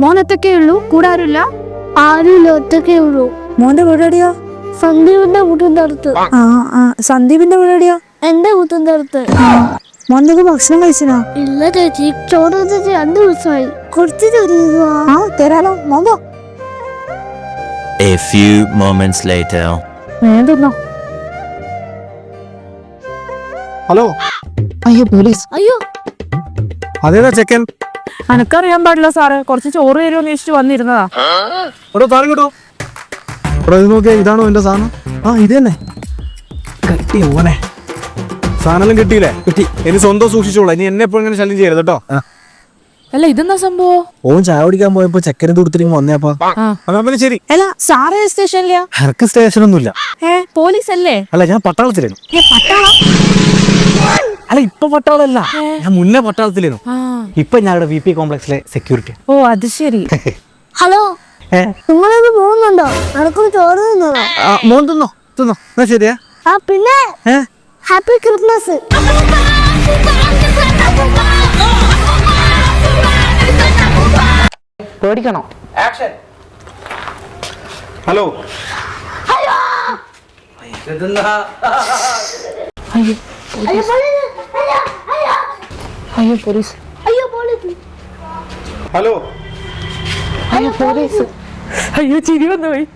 മോൻ ഒറ്റക്കേ ഉള്ളൂ? കൂടെ ആരുമില്ല? ആരുമില്ല, ഒറ്റക്കേ ഉള്ളൂ. മോന്റെ വീട് എവിടെയാ? സന്ദീപിന്റെ വീട്ടിന്റെ അടുത്ത്. സന്ദീപിന്റെ വീട് എവിടെയാ? എന്റെ വീട്ടിന്റെ അടുത്ത്. മോന്തൊക്കെ ഭക്ഷണം കഴിച്ചിനാ? ഇല്ല ചേച്ചി, ചോറ് ചേച്ചി 2 ദിവസമായി. കുറച്ച് തരുക. തരാലോ, മോന്തോ. A few moments later. തിന്നോ. ഹലോ. അയ്യോ പോലീസ്. അയ്യോ, അതേതാ ചെക്കൻ? അനക്കറിയാൻ പാടില്ല സാറ്, കുറച്ച് ചോറ് തരുമോ അന്വേഷിച്ച് വന്നിരുന്നതാ. ഇവിടെ താരം കിട്ടോ? ഇവിടെ ഇത് നോക്കിയാ, ഇതാണോ എന്റെ സാധനം? ഇത് തന്നെ. കിട്ടിയ ഓനെ സാധനം കിട്ടിയില്ലേ? കിട്ടി. ഇനി സ്വന്തം സൂക്ഷിച്ചോളാം. ഇനി എന്നെ എപ്പോഴും ഇങ്ങനെ ശല്യം ചെയ്യരുത് കേട്ടോ. അല്ല ഇതെന്താ സംഭവം? ഓൻ ചായ കുടിക്കാൻ പോയപ്പോ ചെക്കനെ കൊടുത്തിട്ട് വന്നേപ്പാ. പിന്നെ ശരി. അല്ല സാറ് സ്റ്റേഷനിലാ? ഹർക്ക് സ്റ്റേഷനൊന്നുമില്ല. പോലീസ് അല്ലേ? അല്ല, ഞാൻ പട്ടാളത്തിലായിരുന്നു. അല്ല, ഇപ്പൊ പട്ടാളല്ല, ഞാൻ മുന്നേ പട്ടാളത്തിലായിരുന്നു. ഇപ്പൊ ഞങ്ങളുടെ VP കോംപ്ലക്സിലെ സെക്യൂരിറ്റി. ഓ അത് ശരി. ഹലോ, നിങ്ങളത് പോകുന്നുണ്ടോ? നടക്കും ചോറ് തിന്നോ? മോൻ തിന്നോ തിന്നോ. എന്നാ ശരിയാ. പിന്നെ ഹാപ്പി ക്രിസ്മസ്. പേടിക്കണോ? ഹലോ. അയ്യോ പോലീസ്. അയ്യോ പോലീസ്. ഹലോ. അയ്യോ പോലീസ്. അയ്യോ ചിരി വന്നു പോയി.